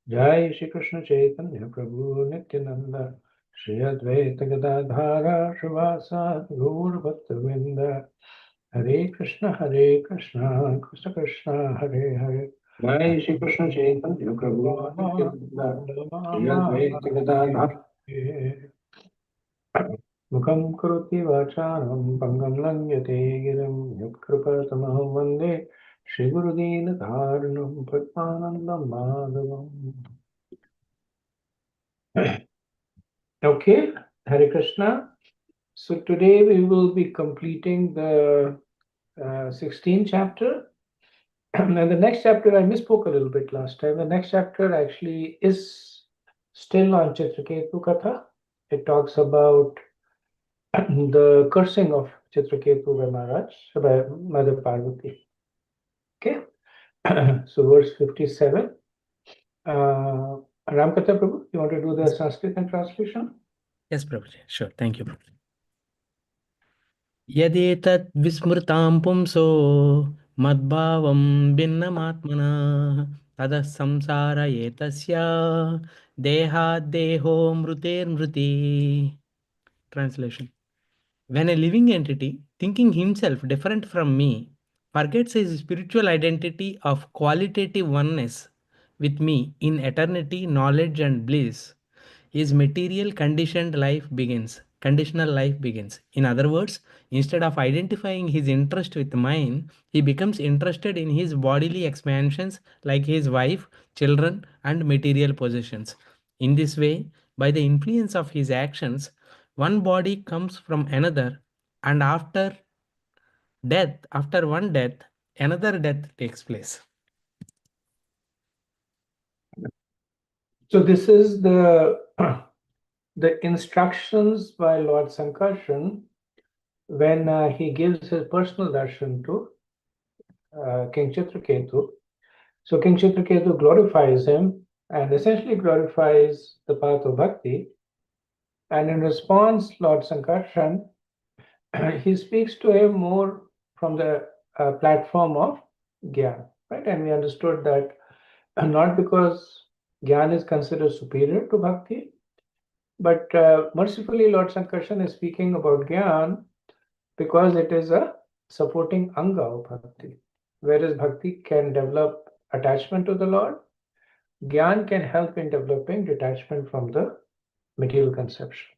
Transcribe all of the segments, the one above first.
Jai Shri Krishna Chaitanya Prabhu Nityananda Shri Advaita Gadadhara Srivasa Gaur Bhaktavrinda Hare Krishna Krishna Krishna Hare Hare Jai Shri Krishna Chaitanya Prabhu Nityananda Shri Advaita Gadadhara Mukam Karoti Vachanam Pangam Langyate Girim Yatkripatamahu Vande Shri Gurudina Dharanam Padmanandam Madhavam. Okay, Hare Krishna. So today we will be completing the 16th chapter. And the next chapter, I misspoke a little bit last time. The next chapter actually is still on Chitraketu Katha. It talks about the cursing of Chitraketu by Maharaj, by Mother Parvati. Okay, so verse 57. Ramkatha Prabhu, you want to do the Sanskrit and translation? Yes, Prabhuji. Sure. Thank you, Prabhuji. यदेतत् विस्मृतां पुंसो मद्भावं भिन्नमात्मना ततः संसार एतस्य देहाद्देहो मृतेर्मृति. Translation. When a living entity, thinking himself different from me, forgets his spiritual identity of qualitative oneness with me in eternity, knowledge, and bliss, his material conditional life begins. In other words, instead of identifying his interest with mine, he becomes interested in his bodily expansions like his wife, children, and material possessions. In this way, by the influence of his actions, one body comes from another, and after one death, another death takes place. So this is the the instructions by Lord Sankarshan when he gives his personal darshan to King Chitraketu. So King Chitraketu glorifies him and essentially glorifies the path of bhakti. And in response, Lord Sankarshan, he speaks to him more from the platform of Gyan, right? And we understood that not because Gyan is considered superior to bhakti, but mercifully, Lord Sankarshan is speaking about Gyan because it is a supporting anga of bhakti. Whereas bhakti can develop attachment to the Lord, Gyan can help in developing detachment from the material conception.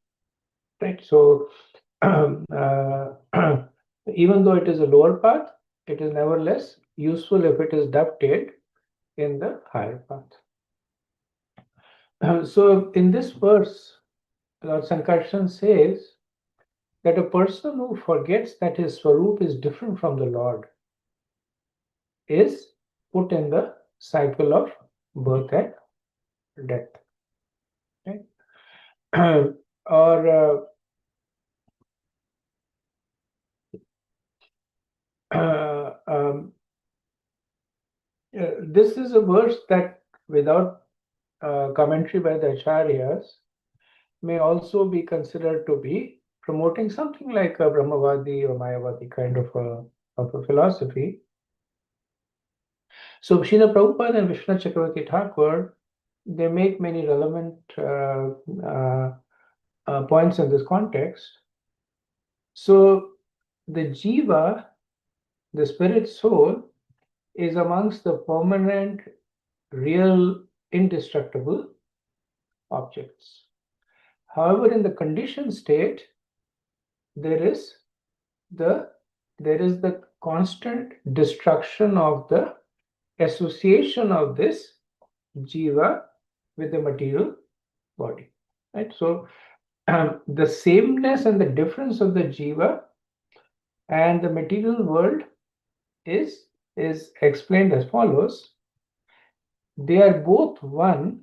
Right? So, even though it is a lower path, it is nevertheless useful if it is dovetailed in the higher path. So, in this verse, Lord Sankarshan says that a person who forgets that his Swarup is different from the Lord is put in the cycle of birth and death. Right? Or this is a verse that, without commentary by the Acharyas, may also be considered to be promoting something like a Brahmavadi or Mayavadi kind of a philosophy. So Srila Prabhupada and Vishnu Chakravarti Thakur, they make many relevant points in this context. So the jiva, the spirit soul, is amongst the permanent, real, indestructible objects. However, in the conditioned state, there is the constant destruction of the association of this jiva with the material body. Right? So the sameness and the difference of the jiva and the material world is explained as follows. They are both one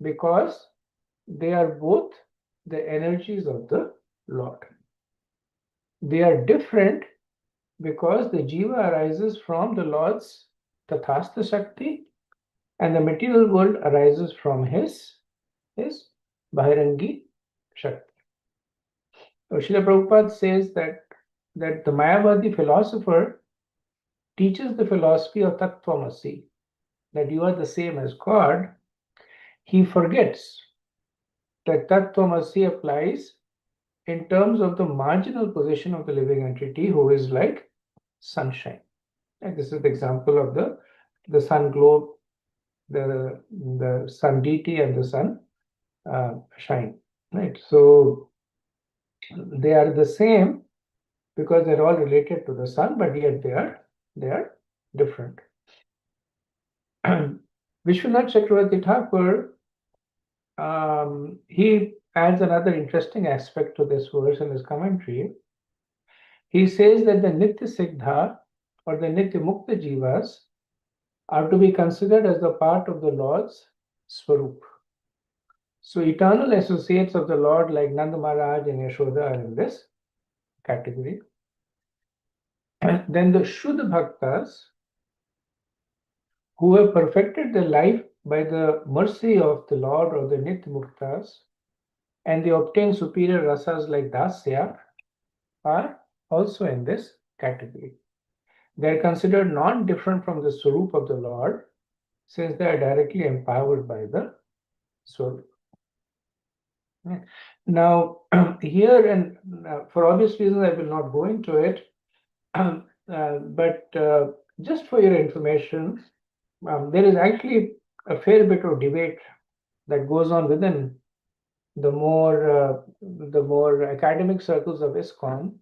because they are both the energies of the Lord. They are different because the jiva arises from the Lord's Tathastha Shakti and the material world arises from his Bahirangi Shakti. So Srila Prabhupada says that the Mayavadi philosopher teaches the philosophy of Tattvamasi, that you are the same as God, he forgets that Tattvamasi applies in terms of the marginal position of the living entity who is like sunshine. And this is the example of the sun globe, the sun deity and the sun shine, right? So they are the same because they're all related to the sun, but yet they are different. Vishwanath Chakravarti Thakur, he adds another interesting aspect to this verse in his commentary. He says that the Nitya Siddha or the Nitya Mukta Jivas are to be considered as the part of the Lord's Swarup. So eternal associates of the Lord like Nanda Maharaj and Yashoda are in this category. And then the Shuddha Bhaktas, who have perfected their life by the mercy of the Lord or the Nitya Muktas, and they obtain superior rasas like Dasya, are also in this category. They are considered non-different from the Swarup of the Lord, since they are directly empowered by the Swarup. Now, here, and for obvious reasons, I will not go into it, but just for your information, there is actually a fair bit of debate that goes on within the more academic circles of ISKCON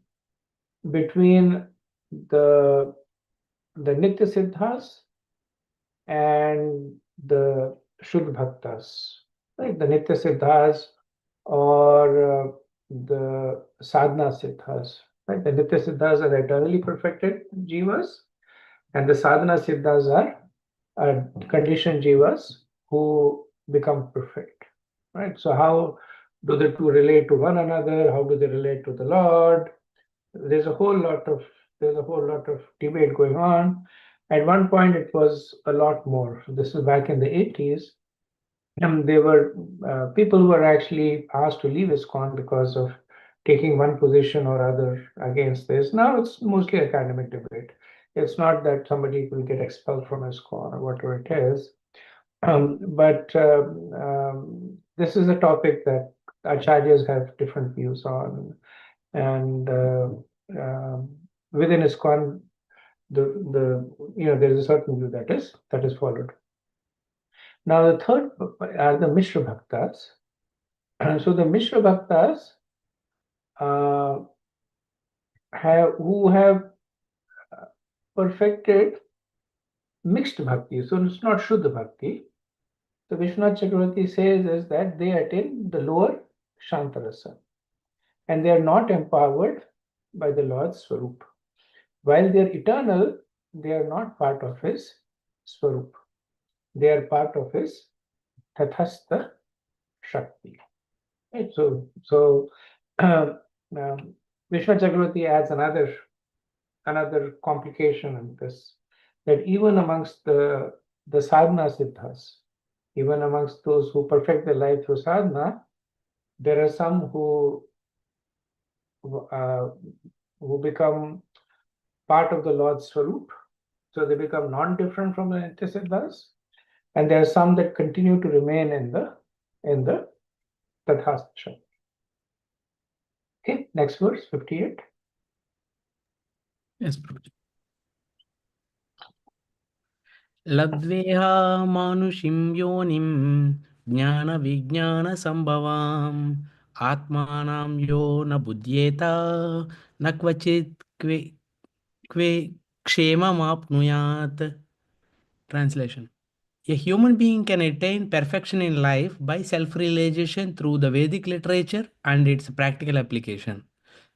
between the Nitya Siddhas and the Shuddha Bhaktas, right? The Nitya Siddhas or the Sadhana Siddhas, right? The Nitya Siddhas are eternally perfected jivas, and the Sadhana Siddhas are conditioned jivas who become perfect, right? So how do the two relate to one another? How do they relate to the Lord? There's a whole lot of debate going on. At one point, it was a lot more. This is back in the 80s. And there were people who were actually asked to leave ISKCON because of taking one position or other against this. Now it's mostly academic debate. It's not that somebody will get expelled from ISKCON or whatever it is. But this is a topic that acharyas have different views on. And within ISKCON, there's a certain view that is followed. Now the third are the Mishra Bhaktas. So the Mishra Bhaktas who have perfected mixed bhakti. So it's not Shuddha Bhakti. So Vishwanath Chakravarti says is that they attain the lower Shantarasa and they are not empowered by the Lord's Swarup. While they are eternal, they are not part of his Swarup. They are part of his Tathastha Shakti. Right? So Vishwanath Chakravarti adds another complication in this, that even amongst the sadhana siddhas, even amongst those who perfect their life through sadhana, there are some who become part of the Lord's Swarup, so they become non-different from the Nitya Siddhas, and there are some that continue to remain in the Tathastha. Okay, next verse, 58. Yes, Prabhu. लब्ध्वेहा मानुषीं योनिं ज्ञानविज्ञानसम्भवाम् आत्मानं यो न बुध्येत न क्वचित् क्वे क्षेममाप्नुयात्. Translation: a human being can attain perfection in life by self-realization through the Vedic literature and its practical application.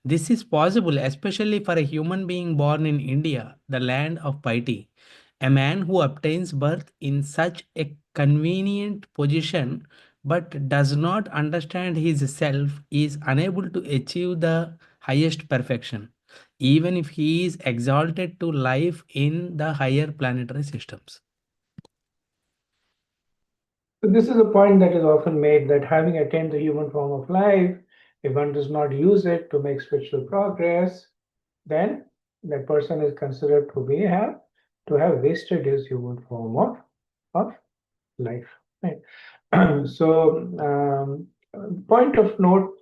This is possible especially for a human being born in India, the land of piety. A man who obtains birth in such a convenient position but does not understand his self is unable to achieve the highest perfection, even if he is exalted to life in the higher planetary systems. So this is a point that is often made, that having attained the human form of life, if one does not use it to make spiritual progress, then that person is considered to have wasted his human form of of life. Right. So, point of note,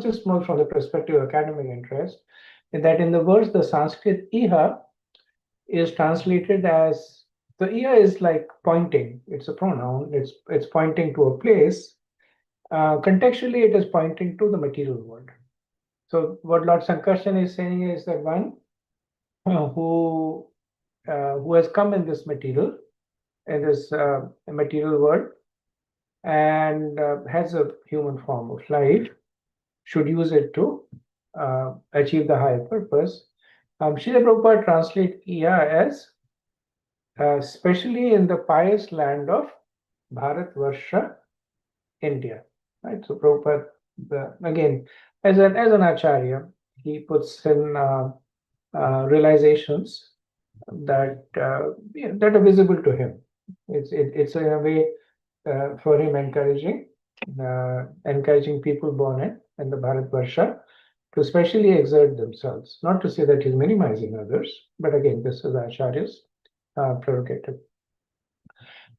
just more from the perspective of academic interest, is that in the verse, the Sanskrit iha is translated as, the iha is like pointing. It's a pronoun. It's pointing to a place. Contextually, it is pointing to the material world. So, what Lord Sankarshan is saying is that one who has come in this material world, and has a human form of life, should use it to achieve the higher purpose. Srila Prabhupada translate Iya as especially in the pious land of Bharatvarsha, India. Right. So Prabhupada, again, as an acharya, he puts in realizations that that are visible to him. It's in a way for him encouraging people born in the Bharatvarsha to especially exert themselves. Not to say that he's minimizing others, but again, this is Acharya's prerogative.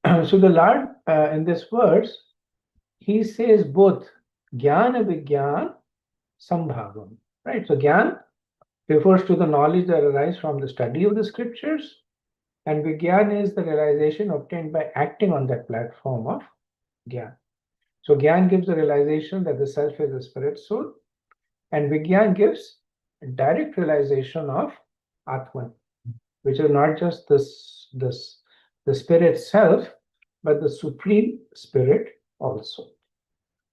So the Lord in this verse, he says both Jnana Vigyan Sambhavam. Right? So Jnana refers to the knowledge that arises from the study of the scriptures, and Vigyan is the realization obtained by acting on that platform of Gyan. So Gyan gives the realization that the self is a spirit soul, and Vigyan gives a direct realization of Atman, which is not just the spirit self, but the supreme spirit also.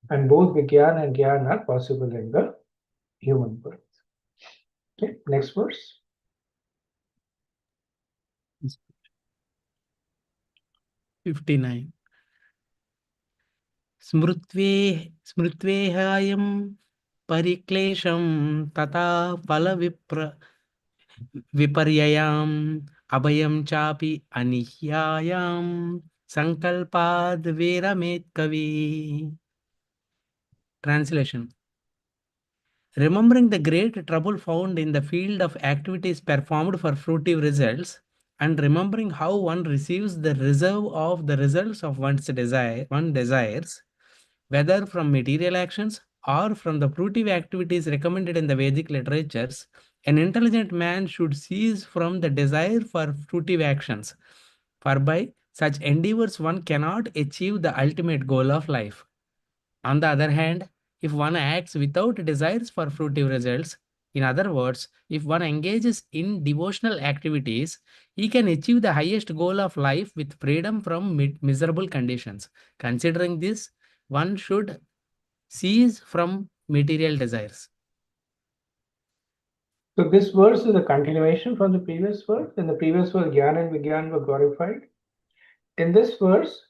And both Vigyan and Gyan are possible in the human birth. Okay, next verse. 59. स्मृत्वेहायं परिक्लेशं तथा विपर्ययाम् अभयं चापि अनिह्यायां संकल्पाद् विरमेत् कवि. Translation. Remembering the great trouble found in the field of activities performed for fruitive results, and remembering how one receives the reserve of the results of one desires, whether from material actions or from the fruitive activities recommended in the Vedic literatures, an intelligent man should cease from the desire for fruitive actions, for by such endeavors one cannot achieve the ultimate goal of life. On the other hand, if one acts without desires for fruitive results, in other words, if one engages in devotional activities, he can achieve the highest goal of life with freedom from miserable conditions. Considering this, one should cease from material desires. So this verse is a continuation from the previous verse. In the previous verse, Gyan and Vigyan were glorified. In this verse,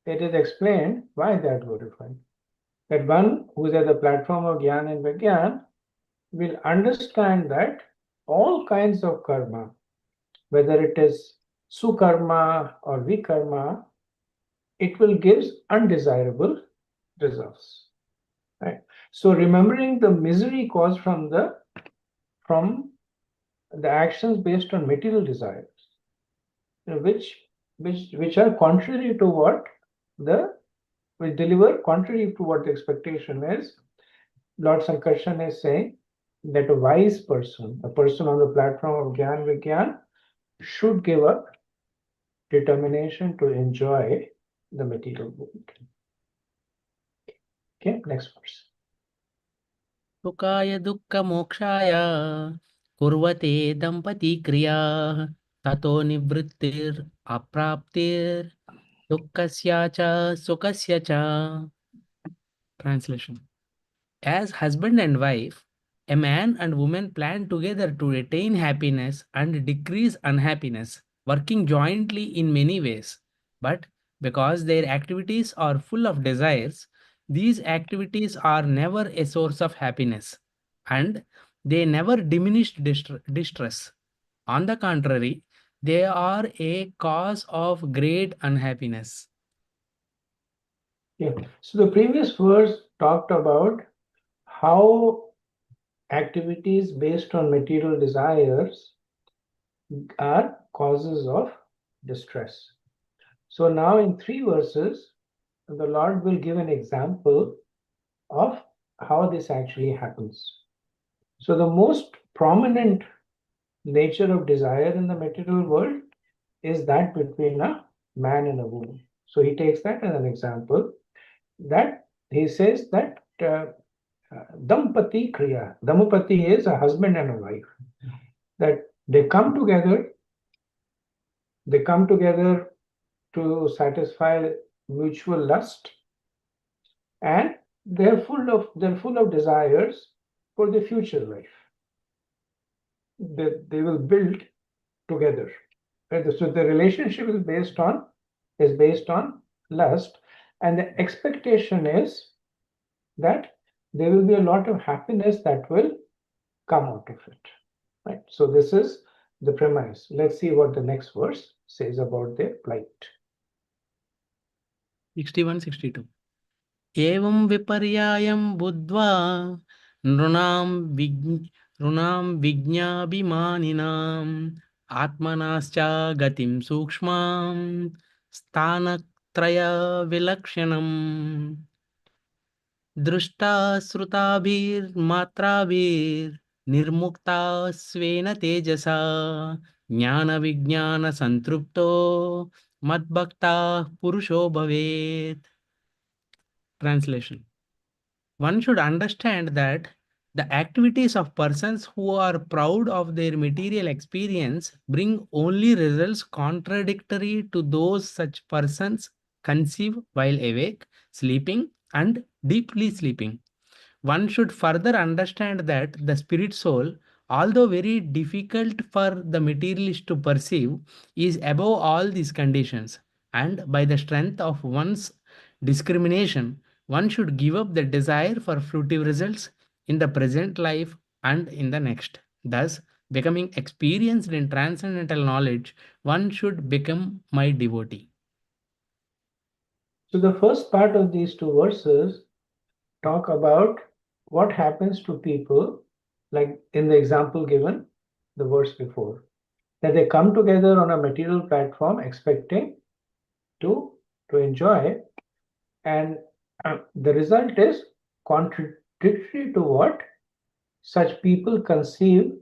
it is explained why they are glorified. That one who is at the platform of Gyan and Vigyan will understand that all kinds of karma, whether it is sukarma or vikarma, it will give undesirable results. Right? So remembering the misery caused from the actions based on material desires, which are contrary to what the which deliver contrary to what the expectation is. Lord Sankarshan is saying that a wise person, a person on the platform of Gyan Vigyan, should give up determination to enjoy the material world. Okay, next verse. सुखाय दुःखमोक्षाय कुर्वते दम्पती क्रियाः ततो निवृत्तिरप्राप्तिर्दुःखस्य च सुखस्य च. Translation. As husband and wife, a man and woman plan together to attain happiness and decrease unhappiness, working jointly in many ways. But because their activities are full of desires, these activities are never a source of happiness and they never diminish distress. On the contrary, they are a cause of great unhappiness. Yeah. So the previous verse talked about how activities based on material desires are causes of distress. So now in 3 verses, the Lord will give an example of how this actually happens. So the most prominent nature of desire in the material world is that between a man and a woman. So he takes that as an example, that he says that Dampati Kriya. Dampati is a husband and a wife. That they come together to satisfy mutual lust, and they're full of desires for the future life that they will build together. Right? So the relationship is based on lust, and the expectation is that there will be a lot of happiness that will come out of it. Right? So this is the premise. Let's see what the next verse says about their plight. 61, 62. एवं विपर्यायं बुद्ध्वा नृणां विज्ञाभिमानिनाम् आत्मनाश्च गतिं सूक्ष्मां स्थानत्रयविलक्षणम् दृष्टा श्रुताभिर्मात्राभिर्निर्मुक्ता स्वेन तेजसा ज्ञानविज्ञानसन्तृप्तो मद्भक्ताः पुरुषो भवेत्. Translation: one should understand that the activities of persons who are proud of their material experience bring only results contradictory to those such persons conceive while awake, sleeping, and deeply sleeping. One should further understand that the spirit soul, although very difficult for the materialist to perceive, is above all these conditions, and by the strength of one's discrimination, one should give up the desire for fruitive results in the present life and in the next. Thus, becoming experienced in transcendental knowledge, one should become my devotee. So the first part of these 2 verses talk about what happens to people, like in the example given, the verse before, that they come together on a material platform expecting to enjoy, and the result is contradictory to what such people conceive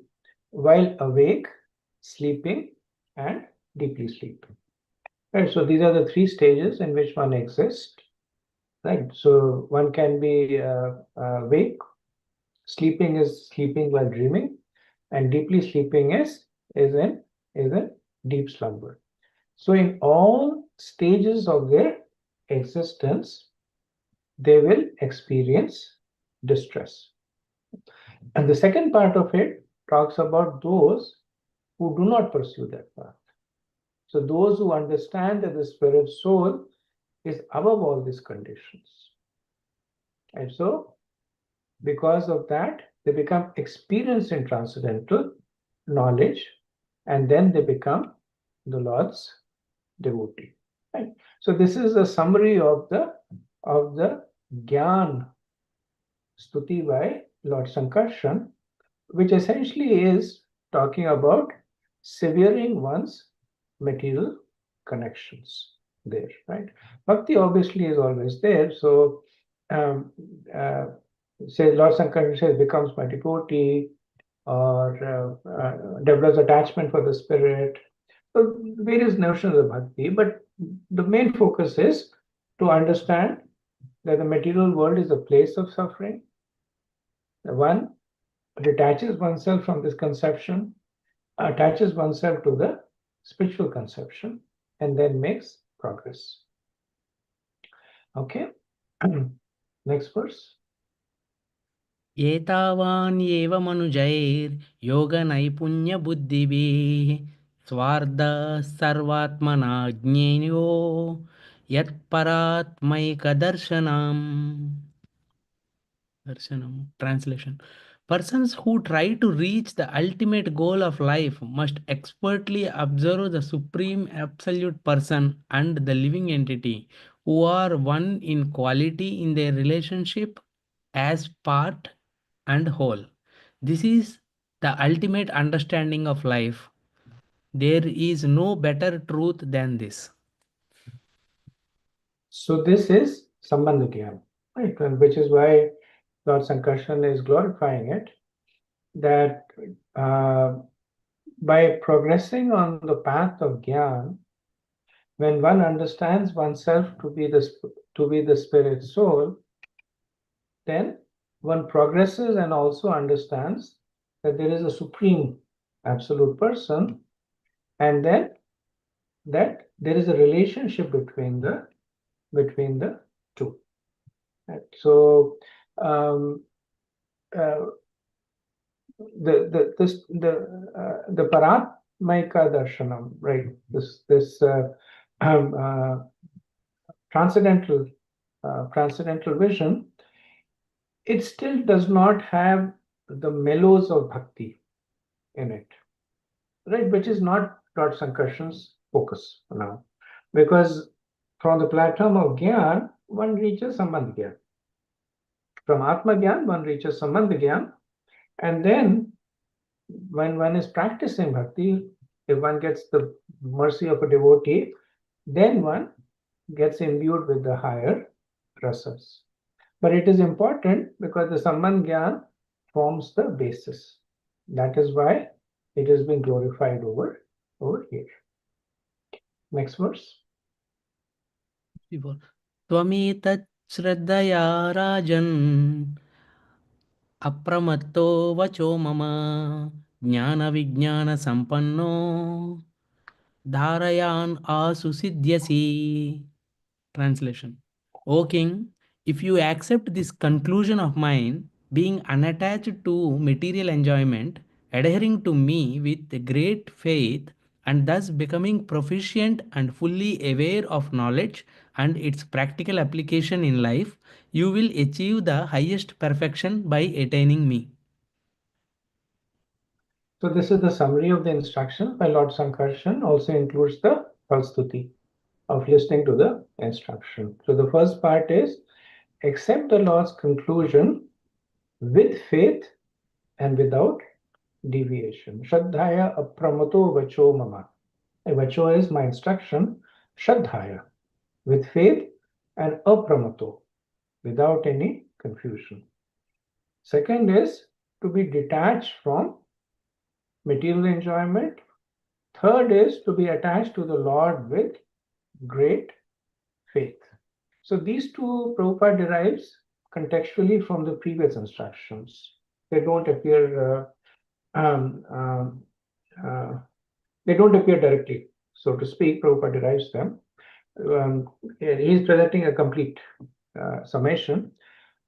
while awake, sleeping, and deeply sleeping. Right, so these are the 3 stages in which one exists. Right, so one can be awake, sleeping is sleeping while dreaming, and deeply sleeping is in deep slumber. So in all stages of their existence, they will experience distress. And the second part of it talks about those who do not pursue that path. So those who understand that the spirit soul is above all these conditions. And so because of that, they become experienced in transcendental knowledge, and then they become the Lord's devotee. Right? So this is a summary of the Gyan Stuti by Lord Sankarshan, which essentially is talking about severing one's material connections there, right? Bhakti obviously is always there. So um, uh, say Lord Sankarshan says becomes my devotee, or develops attachment for the spirit. So various notions of bhakti, but the main focus is to understand that the material world is a place of suffering. One detaches oneself from this conception, attaches oneself to the spiritual conception, and then makes progress. Okay, next verse. एतावान्येव मनुजैर्योगनैपुण्यबुद्धिभिः स्वार्धः सर्वात्मना ज्ञेयो यत्परात्मैकदर्शनम्. Darshanam. Translation: persons who try to reach the ultimate goal of life must expertly observe the supreme absolute person and the living entity, who are one in quality in their relationship as part and whole. This is the ultimate understanding of life. There is no better truth than this. So this is Sambandha Gyan, right? And which is why Lord Sankarshan is glorifying it, that by progressing on the path of Gyan, when one understands oneself to be the spirit soul, then one progresses and also understands that there is a supreme absolute person, and then that there is a relationship between the two. Right? So uh, the Paratmaika Darshanam, right? This transcendental vision, it still does not have the mellows of bhakti in it, right? Which is not Lord Sankarshan's focus now, because from the platform of Gyan, one reaches Sambandh Gyan. From Atma Gyan, one reaches Sambandh Gyan, and then when one is practicing bhakti, if one gets the mercy of a devotee, then one gets imbued with the higher rasas. But it is important because the Sambandh Gyan forms the basis. That is why it has been glorified over here. Next verse. त्वमेतत् श्रद्धया राजन् अप्रमत्तो वचो मम ज्ञानविज्ञानसम्पन्नो धारयान् आसु सिद्ध्यसि. Translation. O king, if you accept this conclusion of mine, being unattached to material enjoyment, adhering to me with great faith, and thus becoming proficient and fully aware of knowledge and its practical application in life, you will achieve the highest perfection by attaining me. So this is the summary of the instruction by Lord Sankarshan, also includes the Falstuti of listening to the instruction. So the first part is accept the Lord's conclusion with faith and without deviation. Shraddhaya apramato vacho mama. Vacho is my instruction. Shraddhaya, with faith, and apramato, without any confusion. Second is to be detached from material enjoyment. Third is to be attached to the Lord with great faith. So these two Prabhupada derives contextually from the previous instructions. They don't appear they don't appear directly, so to speak. Prabhupada derives them. He's presenting a complete summation.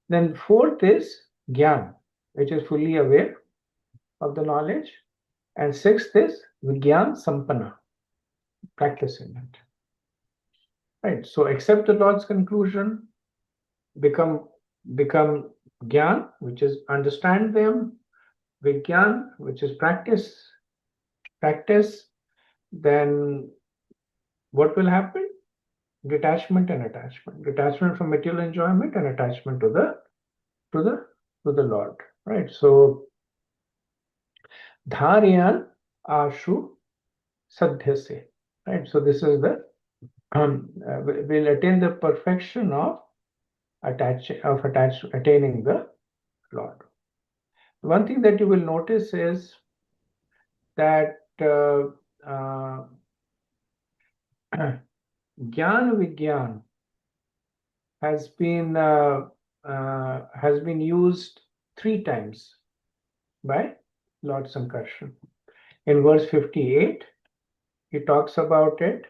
Then fourth is Gyan, which is fully aware of the knowledge. And sixth is Vigyan Sampanna, practicing it. Right. So accept the Lord's conclusion, become Gyan, which is understand them, Vigyan, which is practice. Then what will happen? Detachment and attachment. Detachment from material enjoyment and attachment to the Lord. Right. So Dharyan Ashu Sadhyase. Right. So this is the will attain the perfection of attaining the Lord. One thing that you will notice is that Gyan Vigyan has been used 3 times by Lord Sankarshan. In verse 58, he talks about it.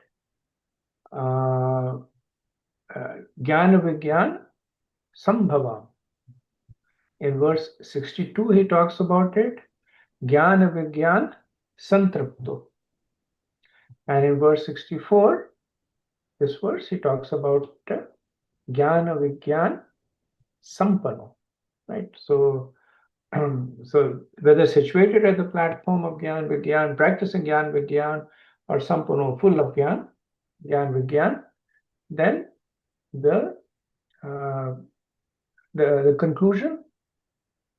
Jnana Vigyan Sambhavam. In verse 62, he talks about it. Jnana Vigyan Santrapto. And in verse 64, this verse, he talks about Jnana Vigyan Sampano. Right? So, so whether situated at the platform of Gyan Vigyan, practicing Gyan Vigyan, or Sampano, full of Gyan Vigyan, then the conclusion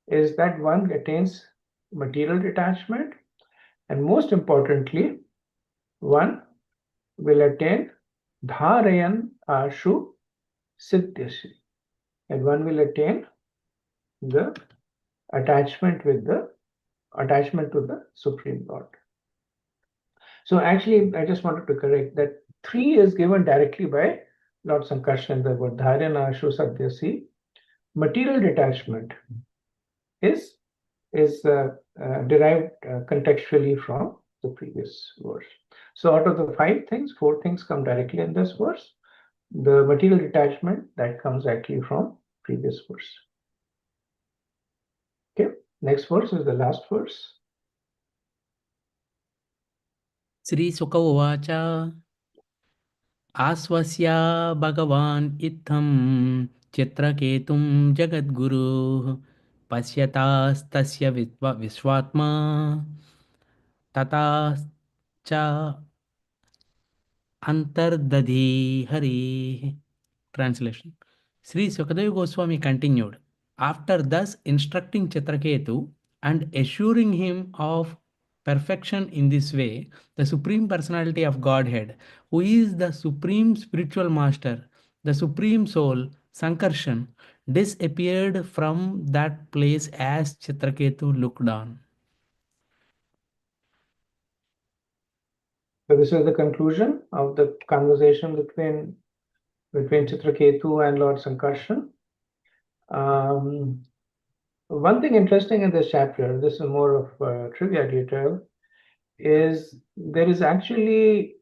is that one attains material detachment, and most importantly, one will attain Dharayan Ashu Siddhyasi. And one will attain the attachment to the Supreme Lord. So actually, I just wanted to correct that 3 is given directly by Lord Sankarshan in the word Dharana Ashu Sadyasi. Material detachment is derived contextually from the previous verse. So out of the 5 things, 4 things come directly in this verse. The material detachment that comes actually from previous verse. Okay, next verse is the last verse. Sri Sukha Uvacha आश्वस्या भगवान् इत्थं चित्रकेतुं जगद्गुरुः पश्यतास्तस्य विश्वात्मा ततश्च Antardadhi Hari. Translation. Sri Sukadeva Goswami continued, after thus instructing Chitraketu and assuring him of perfection in this way, the Supreme Personality of Godhead, who is the Supreme Spiritual Master, the Supreme Soul, Sankarshan, disappeared from that place as Chitraketu looked on. So this is the conclusion of the conversation between Chitraketu and Lord Sankarshan. One thing interesting in this chapter, this is more of trivia detail, is there is actually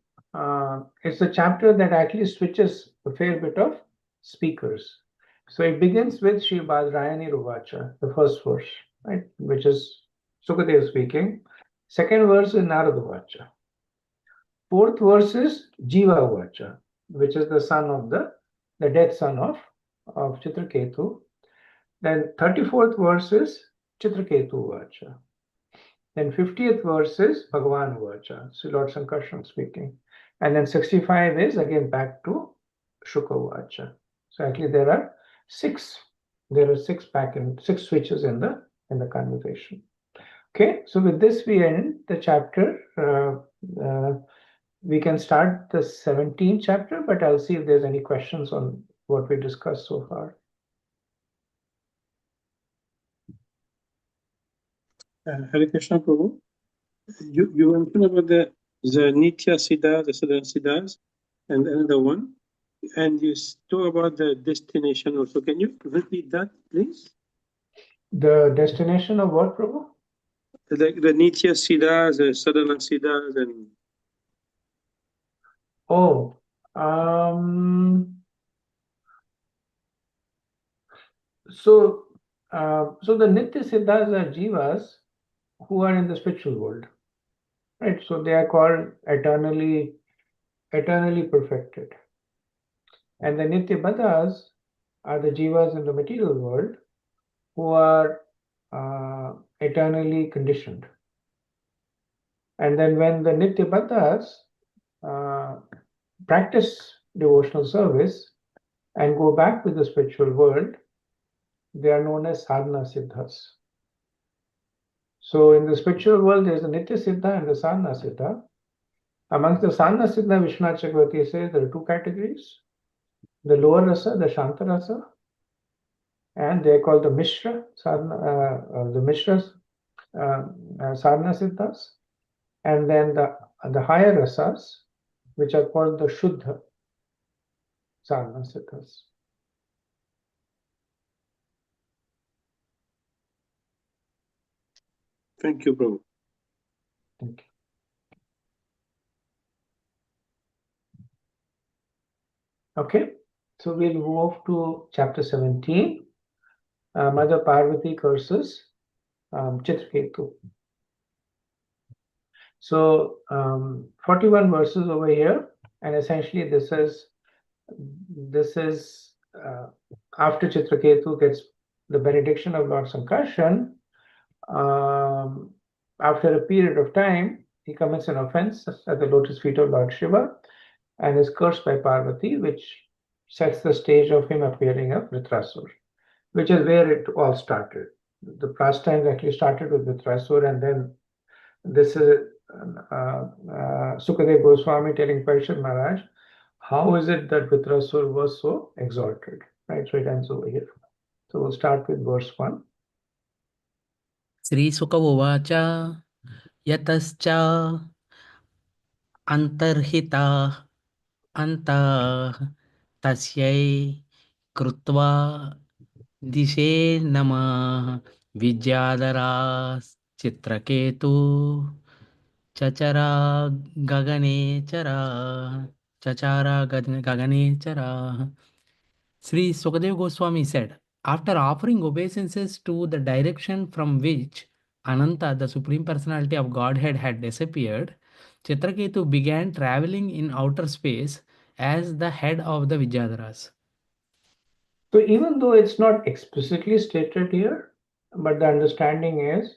it's a chapter that actually switches a fair bit of speakers. So it begins with Shri Badrayani Ruvacha, the first verse, right, which is Sukadeva speaking. Second verse is Narada Vacha. Fourth verse is Jiva Vacha, which is the son of the dead son of Chitraketu. Then 34th verse is Chitraketu Vacha. Then 50th verse is Bhagavan Vacha, so Lord Sankarshan speaking. And then 65 is again back to Shuka Vacha. So actually there are six switches in the conversation. Okay, so with this we end the chapter. We can start the 17th chapter, but I'll see if there's any questions on what we discussed so far. Hare Krishna, Prabhu. You mentioned about the Nitya Siddha, the Sadhana Siddhas, and another one, and you talk about the destination also. Can you repeat that, please? The destination of what, Prabhu? The Nitya Siddhas, the Sadhana Siddhas, and Oh, so the Nitya Siddhas are jivas who are in the spiritual world, right? So they are called eternally perfected. And the Nitya Baddhas are the jivas in the material world who are eternally conditioned. And then when the Nitya Baddhas practice devotional service and go back to the spiritual world, they are known as sadhana siddhas. So in the spiritual world, there's a Nitya Siddha and the Sadhana Siddha. Amongst the Sadhana Siddha, Vishwanath Chakravarti says there are 2 categories: the lower rasa, the Shanta rasa, and they're called the Mishra Sadhana, the Mishras Sadhana Siddhas, and then the higher rasas, which are called the Shuddha Sadhana Siddhas. thank you, Prabhu. Thank you. Okay, so we'll move to chapter 17. Mother Parvati curses Chitraketu. So 41 verses over here, and essentially this is after Chitraketu gets the benediction of Lord Sankarshan. After a period of time, he commits an offense at the lotus feet of Lord Shiva and is cursed by Parvati, which sets the stage of him appearing a Vritrasur, which is where it all started. The pastimes actually started with Vritrasur, and then this is Sukadeva Goswami telling Parishad Maharaj how is it that Vitrasur was so exalted? Right, so it ends over here. So we'll start with verse 1. श्रीसुक उवाच यतश्च अन्तर्हिता अन्तः तस्यै कृत्वा दिशे नमः विद्याधराश्चित्रकेतु चचरा गगने चरा चचारा गगने चरा. Sri Sukadev Goswami said, after offering obeisances to the direction from which Ananta, the Supreme Personality of Godhead, had disappeared, Chitraketu began traveling in outer space as the head of the Vidyadharas. So even though it's not explicitly stated here, but the understanding is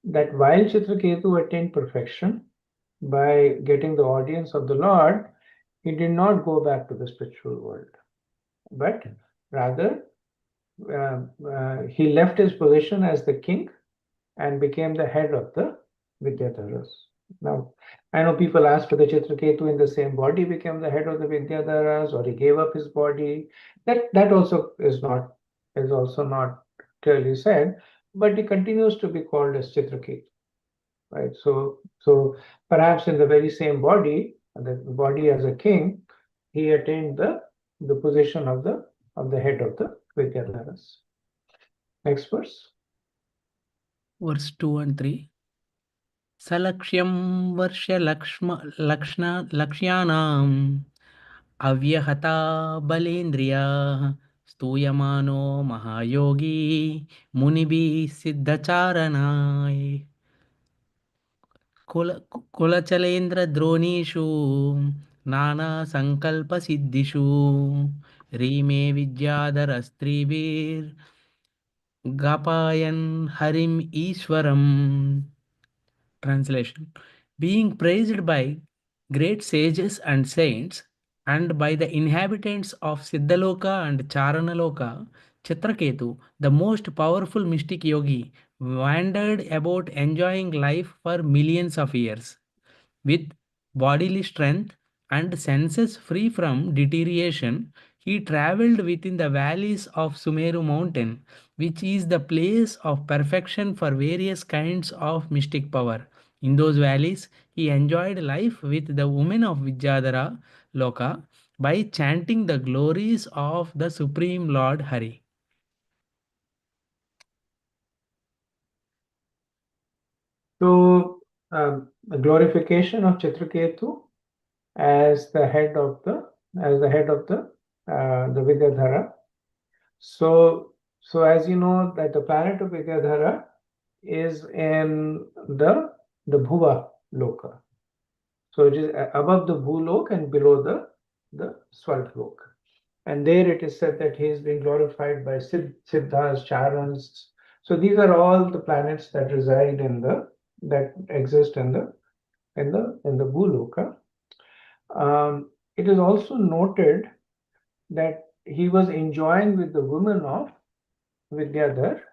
that while Chitraketu attained perfection by getting the audience of the Lord, he did not go back to the spiritual world, but rather he left his position as the king and became the head of the Vidyadharas. Now, I know people ask whether Chitraketu in the same body became the head of the Vidyadharas or he gave up his body. That also is also not clearly said, but he continues to be called as Chitraketu. Right. So perhaps in the very same body, the body as a king, he attained the position of the head of the Vidyadharas. Next verse. Verse 2 and 3. Salaksham Lakshyanaam Avyahata Balendriya Stuyamano Mahayogi Munibi Siddhacharanai कुलचलेन्द्र द्रोणीषु नानासङ्कल्पसिद्धिषु रीमे विद्याधरस्त्रीभिर्गपायन् हरिम् ईश्वरम्. Translation: being praised by great sages and saints, and by the inhabitants of Siddhaloka and Charanaloka, Chitraketu, the most powerful mystic yogi, wandered about enjoying life for millions of years. With bodily strength and senses free from deterioration, he traveled within the valleys of Sumeru mountain, which is the place of perfection for various kinds of mystic power. In those valleys, he enjoyed life with the women of Vidyadhara Loka by chanting the glories of the Supreme Lord Hari. So the glorification of Chitraketu as the head of the Vidyadhara. So as you know that the planet of Vidyadhara is in the Bhuva Loka. So it is above the Bhulok and below the Swargalok. And there it is said that he is being glorified by Siddhas, Charans. So these are all the planets that reside that exist in the Bhuloka. It is also noted that he was enjoying with the women of Vidyadhar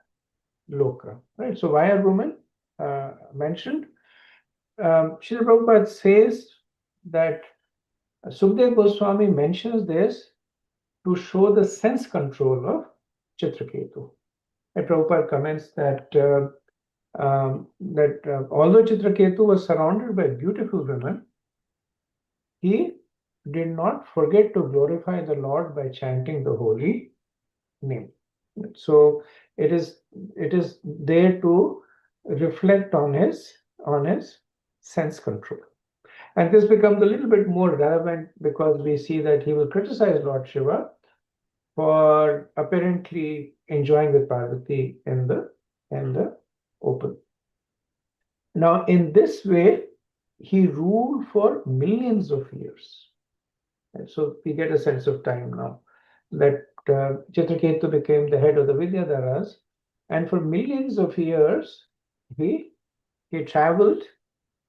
Loka. Right. So why are women mentioned? Srila Prabhupada says that Sukdev Goswami mentions this to show the sense control of Chitraketu. And Prabhupada comments that although Chitraketu was surrounded by beautiful women, he did not forget to glorify the Lord by chanting the holy name. So it is there to reflect on his sense control. And this becomes a little bit more relevant because we see that he will criticize Lord Shiva for apparently enjoying with Parvati in the open. Now, in this way, he ruled for millions of years. And so we get a sense of time now that Chitraketu became the head of the Vidyadharas, and for millions of years he traveled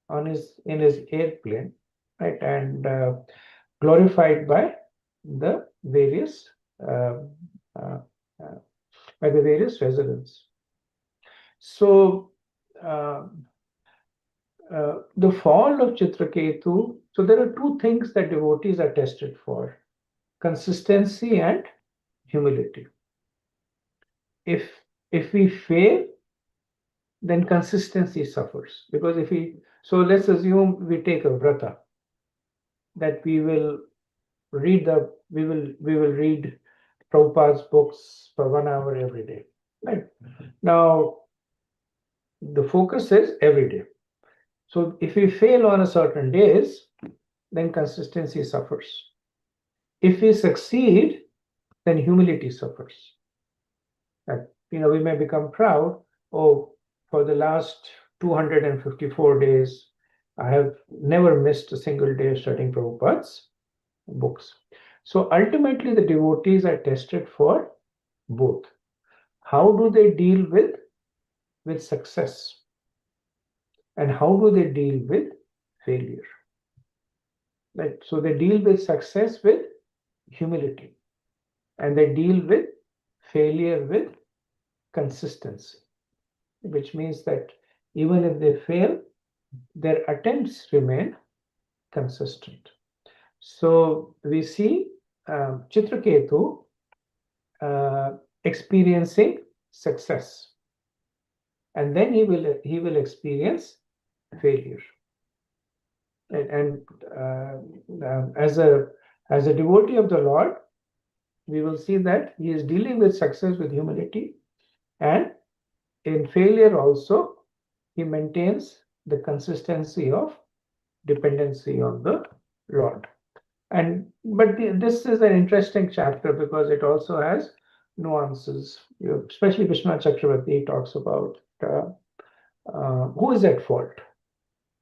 in his airplane, right, and glorified by the various uh, uh, residents. So the fall of Chitraketu. So there are two things that devotees are tested for: consistency and humility. If we fail, then consistency suffers. Because so let's assume we take a vrata, that we will read Prabhupada's books for 1 hour every day. Right? Now, the focus is every day. So if we fail on a certain days, then consistency suffers. If we succeed, then humility suffers. That we may become proud. Oh, for the last 254 days, I have never missed a single day studying Prabhupada's books. So ultimately, the devotees are tested for both. How do they deal with success? And how do they deal with failure? Right? So they deal with success with humility, and they deal with failure with consistency, which means that even if they fail, their attempts remain consistent. So we see Chitraketu experiencing success, and then he will experience failure. And as a devotee of the Lord, we will see that he is dealing with success with humility, and in failure also he maintains the consistency of dependency on the Lord. But this is an interesting chapter because it also has nuances. Especially Vishwanath Chakravarti talks about who is at fault,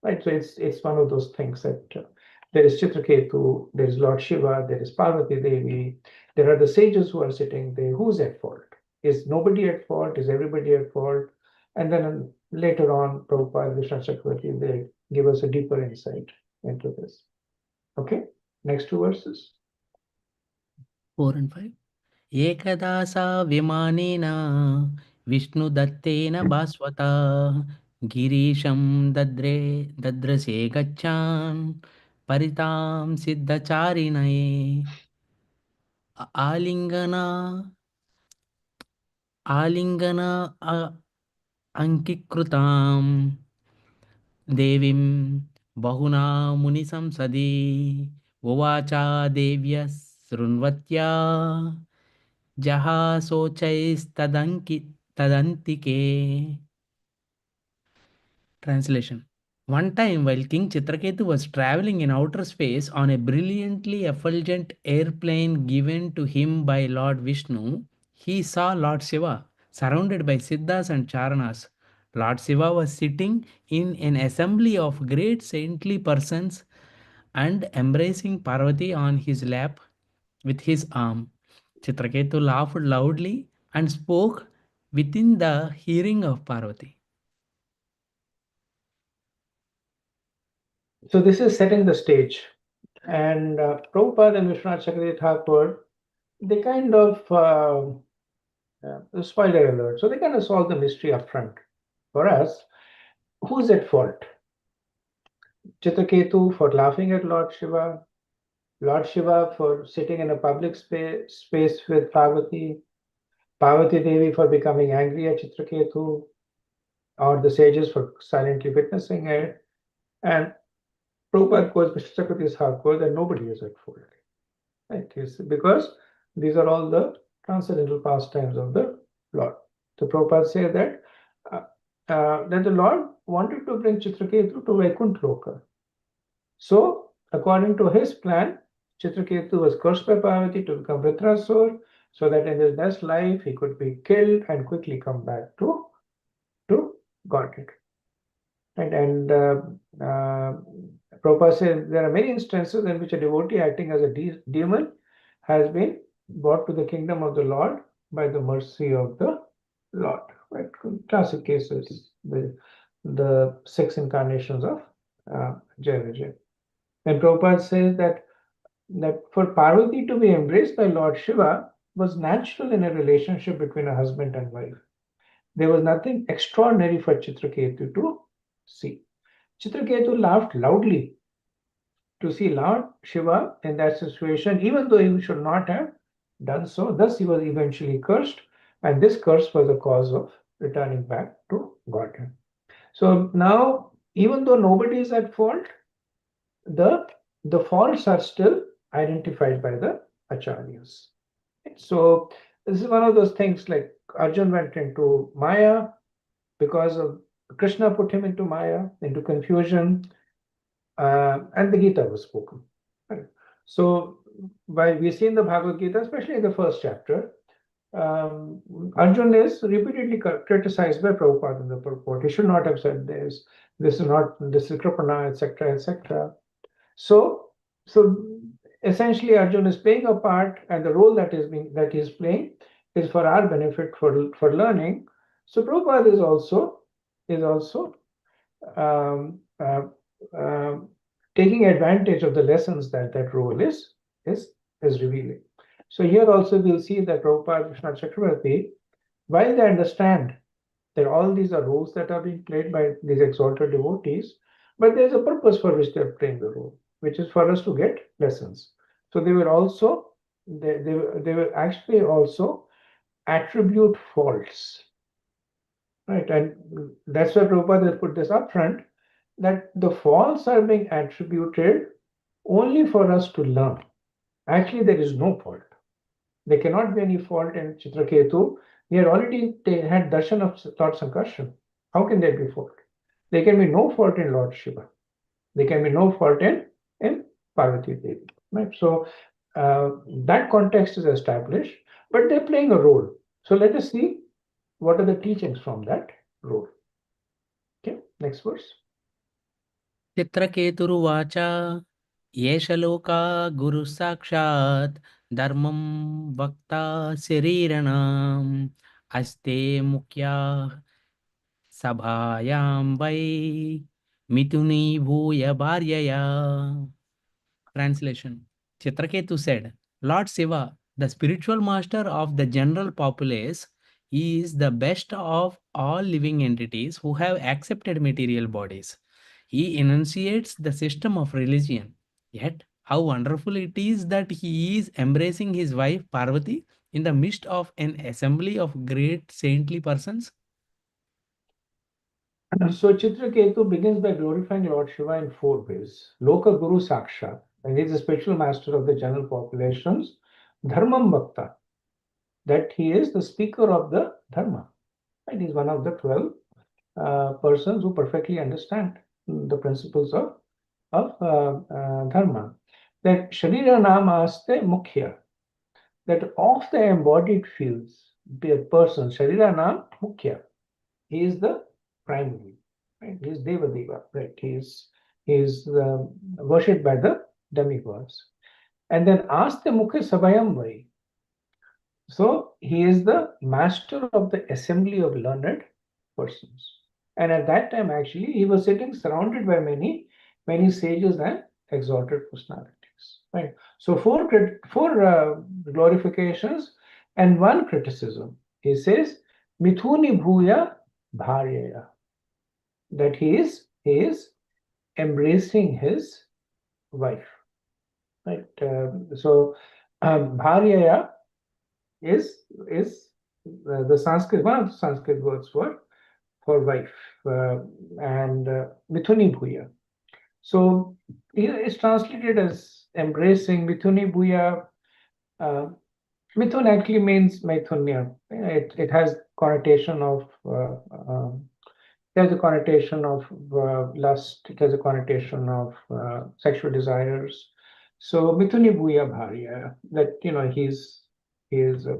right? So it's one of those things that there is Chitraketu, there is Lord Shiva, there is Parvati Devi, there are the sages who are sitting there. Who's at fault? Is nobody at fault? Is everybody at fault? And then later on, Prabhupada, Vishwanath Chakravarti, they give us a deeper insight into this. Okay, next two verses. 4 and 5. एकदा सा विमानेन विष्णुदत्तेन भास्वता गिरीशं दद्रसे गच्छान् परितां सिद्धचारिणये आलिङ्गना आलिङ्गना अङ्कीकृतां देवीं बहुना मुनिसंसदि उवाचा देव्यः शृण्वत्या तदंतिके. Translation. One time, while King Chitraketu was traveling in outer space on a brilliantly effulgent airplane given to him by Lord Vishnu, he saw Lord Shiva surrounded by Siddhas and Charanas. Lord Shiva was sitting in an assembly of great saintly persons and embracing Parvati on his lap with his arm. Chitraketu laughed loudly and spoke within the hearing of Parvati. So this is setting the stage. And Prabhupada and Vishwanath Chakravarti Thakur, they kind of, spoiler alert, so they kind of solve the mystery up front. For us, who's at fault? Chitraketu for laughing at Lord Shiva, Lord Shiva for sitting in a public space with Parvati, Parvati Devi for becoming angry at Chitraketu, or the sages for silently witnessing it. And Prabhupada quotes Mr. Chakravarti's hardcore that nobody is at fault. Right? Because these are all the transcendental pastimes of the Lord. So Prabhupada says that the Lord wanted to bring Chitraketu to Vaikuntha Loka. So, according to his plan, Chitraketu was cursed by Parvati to become Vritrasur, so that in his next life he could be killed and quickly come back to Godhead. Right? And Prabhupada says there are many instances in which a devotee acting as a demon has been brought to the kingdom of the Lord by the mercy of the Lord. Right? Classic cases, the 6 incarnations of Jaya Vijay. And Prabhupada says that for Parvati to be embraced by Lord Shiva was natural in a relationship between a husband and wife. There was nothing extraordinary for Chitraketu to see. Chitraketu laughed loudly to see Lord Shiva in that situation, even though he should not have done so. Thus, he was eventually cursed, and this curse was the cause of returning back to Godhead. So now, even though nobody is at fault, the faults are still identified by the acharyas. So this is one of those things like Arjun went into Maya because of Krishna put him into Maya, into confusion, and the Gita was spoken. Right? So while we see in the Bhagavad Gita, especially in the first chapter, Arjun is repeatedly criticized by Prabhupada in the purport. He should not have said this. This is not, this is Kripana, etc., etc. So, essentially, Arjun is playing a part, and the role that he is playing is for our benefit, for learning. So, Prabhupada is also um, uh, taking advantage of the lessons that role is revealing. So here also we'll see that Prabhupada, Vishnu Chakravarti, while they understand that all these are roles that are being played by these exalted devotees, but there's a purpose for which they're playing the role, which is for us to get lessons. So they will also they will actually also attribute faults, right? And that's why Prabhupada has put this up front, that the faults are being attributed only for us to learn. Actually, there is no fault. There cannot be any fault in Chitraketu. He had already had darshan of Lord Sankarshan. How can there be fault? There can be no fault in Lord Shiva. There can be no fault in Parvati Devi. Right? So that context is established, but they're playing a role. So let us see what are the teachings from that role. Okay, next verse. चित्रकेतुरुवाच एष लोका गुरुः साक्षात् धर्मं वक्ता शरीरिणाम् अस्ते मुख्या सभायां वै मिथुनी भूय भार्यया. Translation. Chitraketu said, Lord Shiva, the spiritual master of the general populace, is the best of all living entities who have accepted material bodies. He enunciates the system of religion. Yet, how wonderful it is that he is embracing his wife Parvati in the midst of an assembly of great saintly persons. So Chitraketu begins by glorifying Lord Shiva in four ways. Loka Guru Saksha, and he is the spiritual master of the general populations. Dharmam Bhakta, that he is the speaker of the Dharma. And he is one of the 12 persons who perfectly understand the principles of Dharma. That Sharira Namaste Mukhya, that of the embodied fields, be a person, Sharira Nam Mukhya, he is the primary, right? He is Deva Deva, right? He is worshipped by the demigods. And then Aste Mukha Sabhayam Vai. So he is the master of the assembly of learned persons. And at that time, actually, he was sitting surrounded by many sages and exalted personalities. Right. So four glorifications and one criticism. He says, Mithuni Bhuya Bharyaya, that he is embracing his wife. Right. So Bharyaya is the Sanskrit, one of the Sanskrit words for wife, and Mithuni Bhuya. So it's translated as embracing. Mithuni Bhuya. Mithun actually means Maithunya. It has connotation of it has a connotation of lust. It has a connotation of sexual desires. So Mithuni Bhuya Bharya, that he's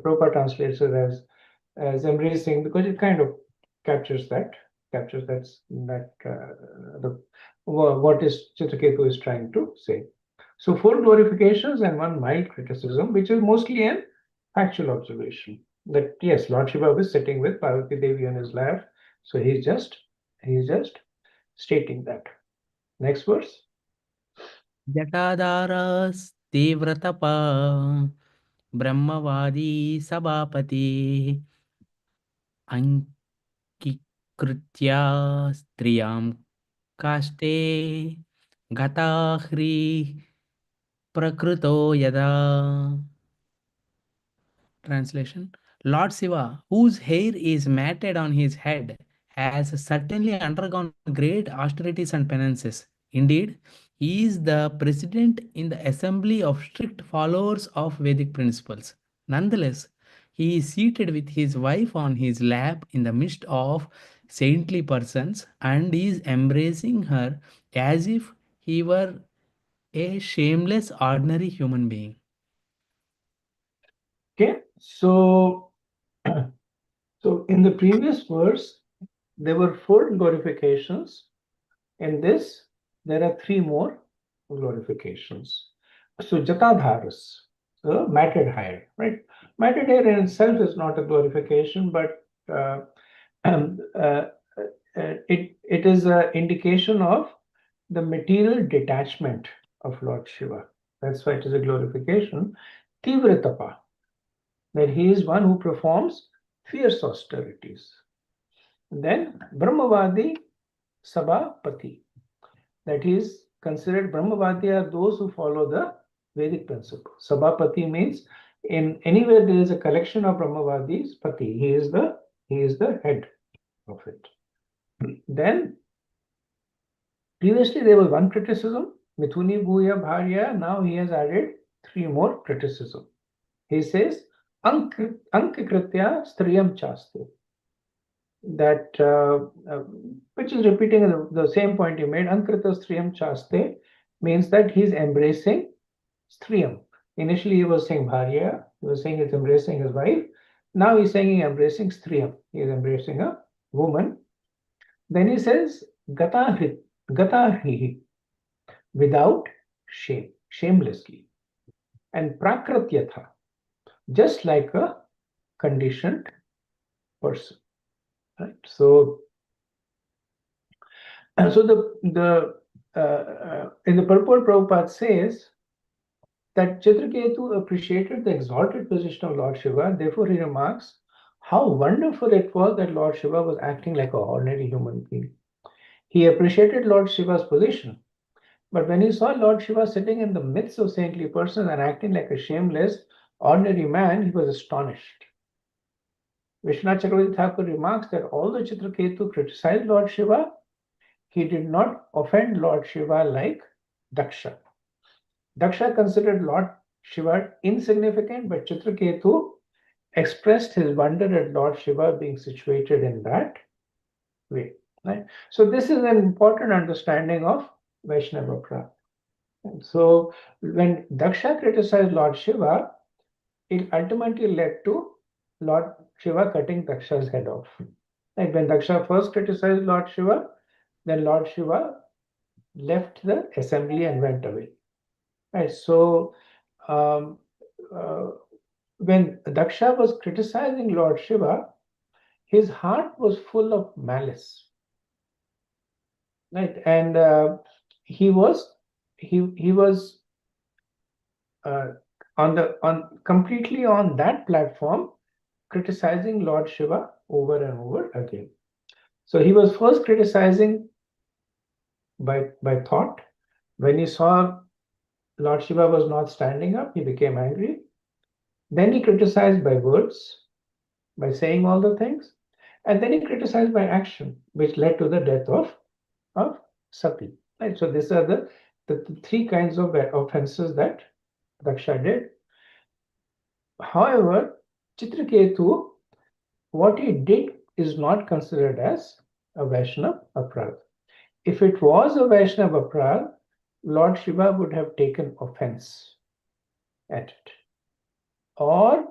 proper translates it as embracing, because it kind of captures that the what is Chitraketu is trying to say. So four glorifications and one mild criticism, which is mostly an actual observation. That yes, Lord Shiva was sitting with Parvati Devi on his lap, so he's just stating that. Next verse. जटाधारस्तीव्रतपा ब्रह्मवादी सभापति अंकिकृत्या स्त्रियां काष्ठे Gata Hri Prakruto Yada. Translation: Lord Shiva, whose hair is matted on his head, has certainly undergone great austerities and penances. Indeed, he is the president in the assembly of strict followers of Vedic principles. Nonetheless, he is seated with his wife on his lap in the midst of saintly persons and is embracing her as if he were a shameless, ordinary human being. Okay, so so in the previous verse, there were 4 glorifications. In this, there are 3 more glorifications. So Jatadharas, so matted hair, right? Matted hair in itself is not a glorification, but um, uh, it is an indication of the material detachment of Lord Shiva. That's why it is a glorification. Tivratapa, that he is one who performs fierce austerities. Then Brahmavadi Sabapati, that is considered Brahmavadi are those who follow the Vedic principle. Sabapati means in anywhere there is a collection of Brahmavadis, Pati, he is the head of it. Then previously there was 1 criticism, Mithuni Bhuya Bharya, now he has added 3 more criticism. He says, Ankritya Striyam Chaste, that which is repeating the same point he made. Ankrita Striyam Chaste means that he's embracing Striyam. Initially he was saying Bharya, he was saying he's embracing his wife. Now he's saying he's embracing Striyam, he is embracing a woman. Then he says Gatahrihi, without shame, shamelessly. And Prakratyatha, just like a conditioned person. Right? So in the purport, Prabhupada says that Chitraketu appreciated the exalted position of Lord Shiva. Therefore, he remarks how wonderful it was that Lord Shiva was acting like an ordinary human being. He appreciated Lord Shiva's position, but when he saw Lord Shiva sitting in the midst of saintly persons and acting like a shameless, ordinary man, he was astonished. Vishwanath Chakravarti Thakur remarks that although Chitraketu criticized Lord Shiva, he did not offend Lord Shiva like Daksha. Daksha considered Lord Shiva insignificant, but Chitraketu expressed his wonder at Lord Shiva being situated in that way. Right? So this is an important understanding of Vaishnava Prabhu. So when Daksha criticized Lord Shiva, it ultimately led to Lord Shiva cutting Daksha's head off. Like when Daksha first criticized Lord Shiva, then Lord Shiva left the assembly and went away. Right. So um, uh, when Daksha was criticizing Lord Shiva, his heart was full of malice. Right. And he was completely on that platform criticizing Lord Shiva over and over again. So he was first criticizing by thought. When he saw Lord Shiva was not standing up, he became angry. Then he criticized by words, by saying all the things, and then he criticized by action, which led to the death of Sati. Right. So these are the 3 kinds of offenses that Daksha did. However, Chitraketu, what he did is not considered as a Vaishnava Aparadh. If it was a Vaishnava Aparadh, Lord Shiva would have taken offense at it. Or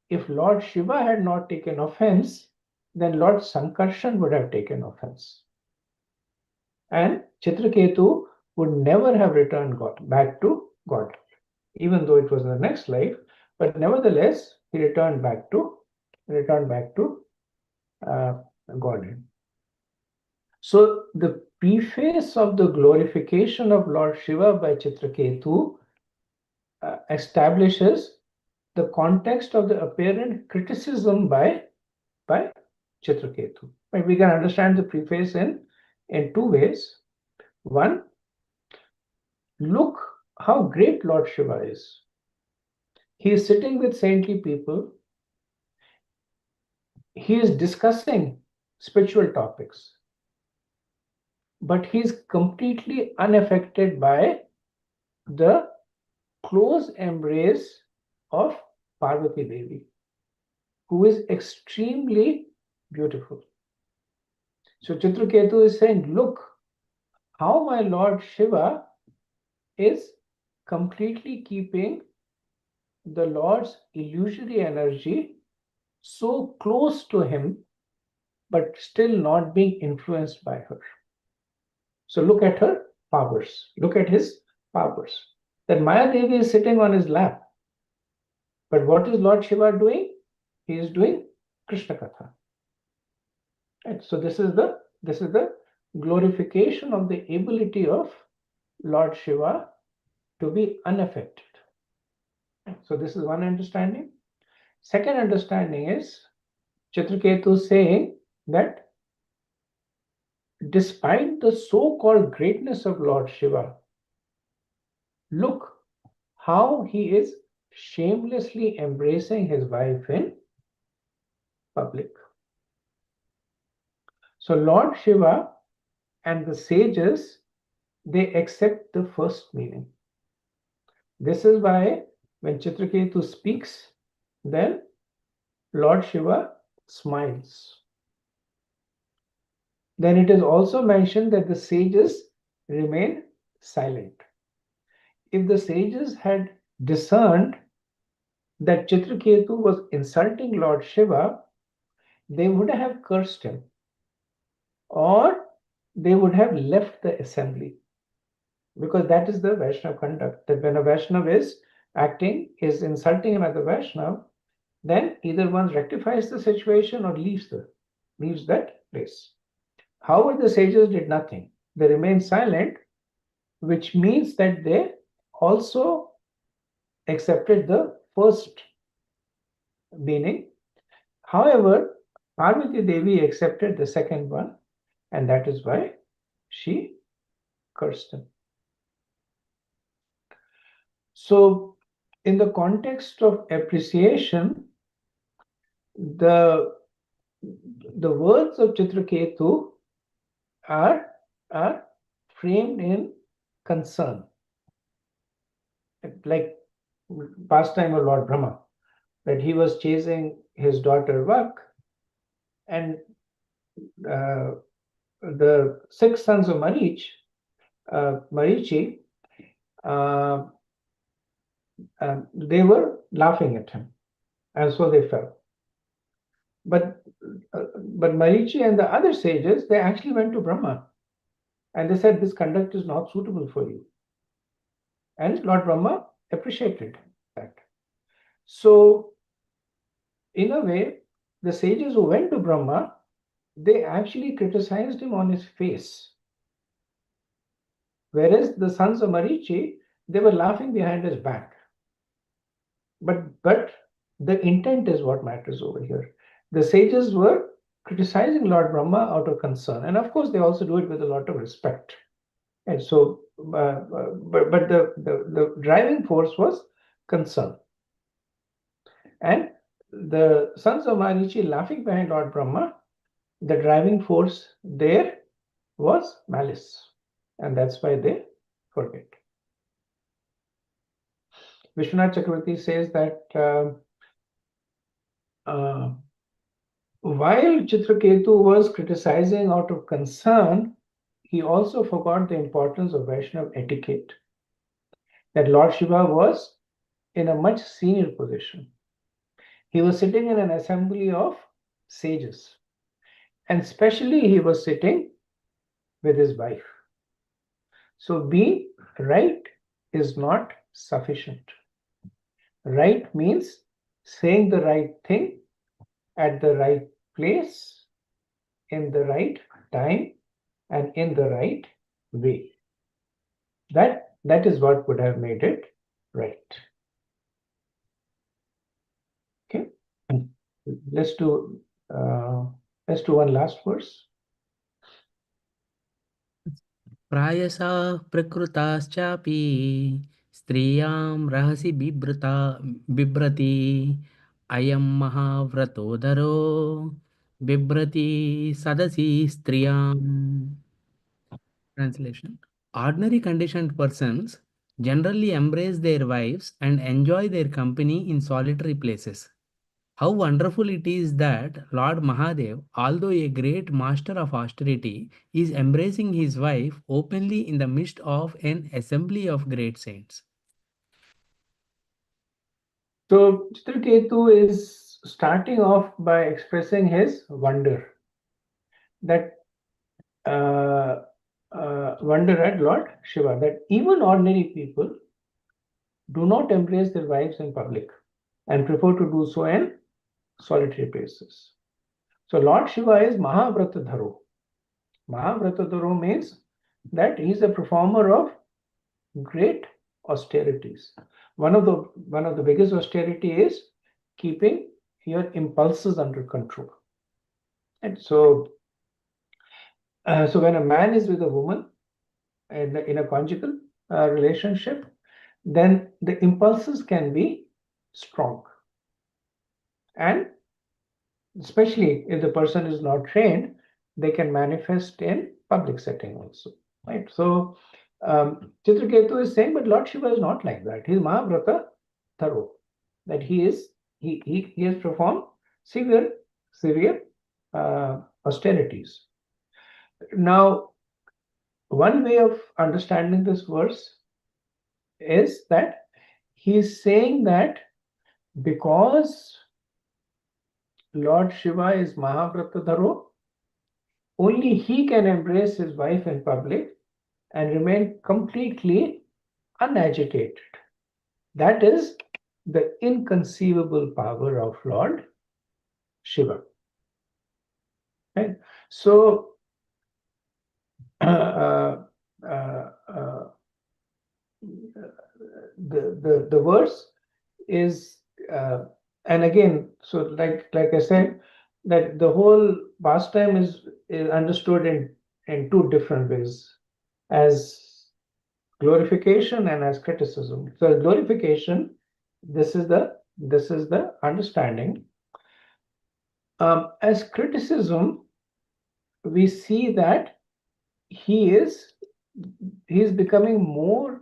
if Lord Shiva had not taken offense, then Lord Sankarshan would have taken offense. And Chitraketu would never have returned back to God, even though it was in the next life. But nevertheless, he returned back to Godhead. So the preface of the glorification of Lord Shiva by Chitraketu establishes the context of the apparent criticism by Chitraketu. Right? We can understand the preface in 2 ways. One, look how great Lord Shiva is. He is sitting with saintly people. He is discussing spiritual topics, but he is completely unaffected by the close embrace of Parvati Devi, who is extremely beautiful. So Chitraketu is saying, look how my Lord Shiva is completely keeping the Lord's illusory energy so close to him, but still not being influenced by her. So look at her powers. Look at his powers. That Maya Devi is sitting on his lap. But what is Lord Shiva doing? He is doing Krishna Katha. Right? So this is the glorification of the ability of Lord Shiva to be unaffected. So this is one understanding. Second understanding is Chitraketu saying that despite the so-called greatness of Lord Shiva, look how he is shamelessly embracing his wife in public. So Lord Shiva and the sages, they accept the first meaning. This is why when Chitraketu speaks, then Lord Shiva smiles. Then it is also mentioned that the sages remain silent. If the sages had discerned that Chitraketu was insulting Lord Shiva, they would have cursed him, or they would have left the assembly. Because that is the Vaishnava conduct, that when a Vaishnava is insulting another Vaishnava, then either one rectifies the situation or leaves that place. However, the sages did nothing. They remained silent, which means that they also accepted the first meaning. However, Parvati Devi accepted the second one, and that is why she cursed him. So, in the context of appreciation, the words of Chitraketu are framed in concern, like pastime of Lord Brahma, that he was chasing his daughter Vak, and the 6 sons of Marichi, they were laughing at him, and so they fell. But Marichi and the other sages, they actually went to Brahma, and they said, this conduct is not suitable for you. And Lord Brahma appreciated that. So, in a way, the sages who went to Brahma, they actually criticized him on his face. Whereas the sons of Marichi, they were laughing behind his back. But the intent is what matters over here. The sages were criticizing Lord Brahma out of concern. And of course, they also do it with a lot of respect. And so, but the driving force was concern. And the sons of Marichi laughing behind Lord Brahma, the driving force there was malice. And that's why they forget. Vishwanath Chakravarti says that while Chitraketu was criticizing out of concern, he also forgot the importance of Vaishnava etiquette. That Lord Shiva was in a much senior position. He was sitting in an assembly of sages, and especially he was sitting with his wife. So being right is not sufficient. Right means saying the right thing at the right place, in the right time, and in the right way. That is what would have made it right. Okay, let's do one last verse. प्रायशः प्रकृताश्चापि स्त्रियां रहसि बिभ्रति अयं महाव्रतोदरो बिभ्रति सदसि स्त्रियाम्. Translation: ordinary conditioned persons generally embrace their wives and enjoy their company in solitary places. How wonderful it is that Lord Mahadev, although a great master of austerity, is embracing his wife openly in the midst of an assembly of great saints. So Chitraketu is starting off by expressing his wonder, that wonder at Lord Shiva, that even ordinary people do not embrace their wives in public and prefer to do so in solitary places. So Lord Shiva is Mahavratadharo. Mahavratadharo means that he is a performer of great austerities. One of the biggest austerity is keeping your impulses under control. And so when a man is with a woman in a conjugal relationship, then the impulses can be strong. And especially if the person is not trained, they can manifest in public setting also, right? So Chitraketu is saying, but Lord Shiva is not like that. He is Mahavrata thorough, that he has performed severe austerities. Now, one way of understanding this verse is that he is saying that because Lord Shiva is Mahavratadharo, only he can embrace his wife in public and remain completely unagitated. That is the inconceivable power of Lord Shiva. Right? So, the verse is, and again, so like I said, that the whole pastime is understood in two different ways, as glorification and as criticism. So glorification, this is the understanding. As criticism, we see that he is becoming more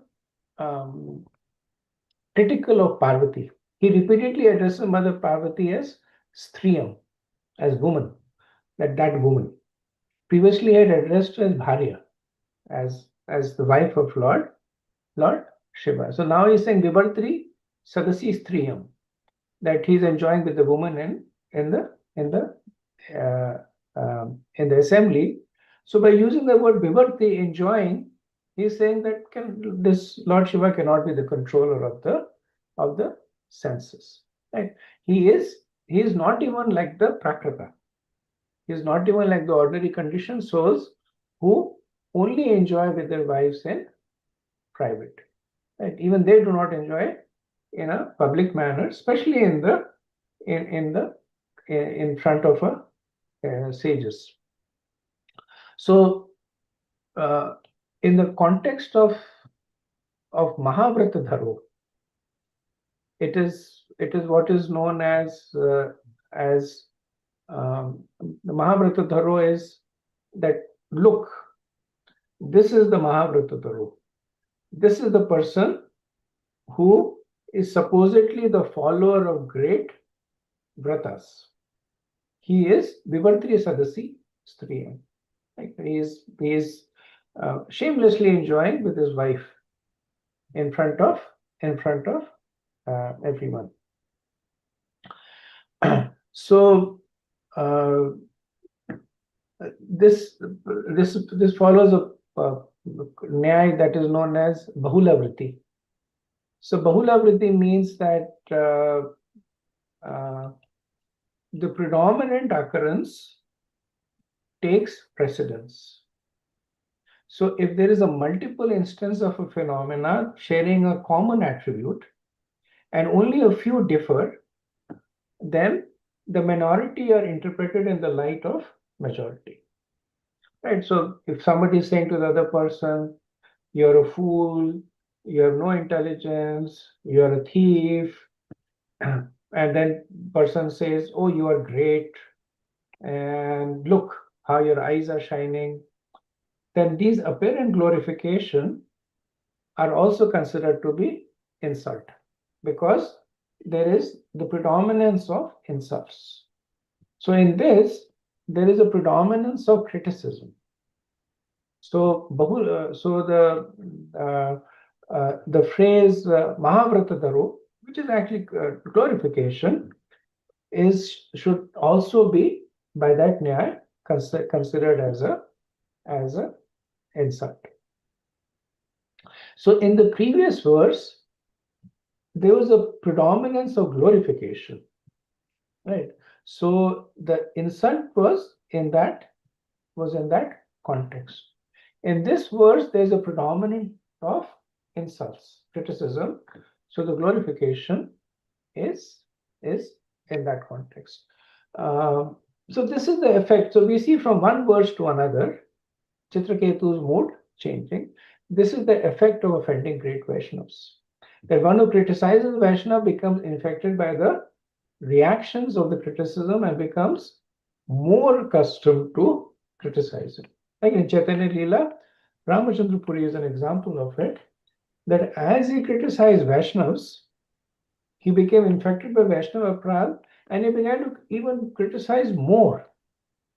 critical of Parvati. He repeatedly addresses Mother Parvati as Striyam, as woman, that woman. Previously, he had addressed her as Bhaya, as the wife of Lord Shiva. So now he's saying Vivartri Sadasi Striyam, that he's enjoying with the woman in the assembly. So by using the word Vivarti, enjoying, he's saying that this Lord Shiva cannot be the controller of the senses. Right? He is not even like the Prakrata. He is not even like the ordinary conditioned souls who only enjoy with their wives in private. Right? Even they do not enjoy in a public manner, especially in front of sages. So, in the context of Mahavratadharo, it is what is known as the Mahavratadharo is that, look, this is the Mahavratadharo. This is the person who is supposedly the follower of great vratas. He is Vivartriya Sadasi Striyam. Like he is shamelessly enjoying with his wife in front of everyone. So this follows a nyaya that is known as Bahulavriti. So Bahulavriti means that the predominant occurrence takes precedence. So if there is a multiple instance of a phenomena sharing a common attribute and only a few differ, then the minority are interpreted in the light of majority. right? So if somebody is saying to the other person, you're a fool, you have no intelligence, you're a thief, and then person says, oh, you are great, and look how your eyes are shining, then these apparent glorification are also considered to be insult, because there is the predominance of insults. So in this, there is a predominance of criticism. So, the phrase Mahavrata which is actually glorification, should also be by that nyaya considered as a insult. So in the previous verse, there was a predominance of glorification, right? So the insult was in that context. In this verse, there's a predominance of insults, criticism. So the glorification is in that context. So this is the effect. So we see from one verse to another, Chitraketu's mood changing. This is the effect of offending great Vaishnavas. That one who criticizes Vaishnava becomes infected by the reactions of the criticism and becomes more accustomed to criticizing. Like in Chaitanya Leela, Ramachandra Puri is an example of it, that as he criticized Vaishnavas, he became infected by Vaishnava Pral, and he began to even criticize more,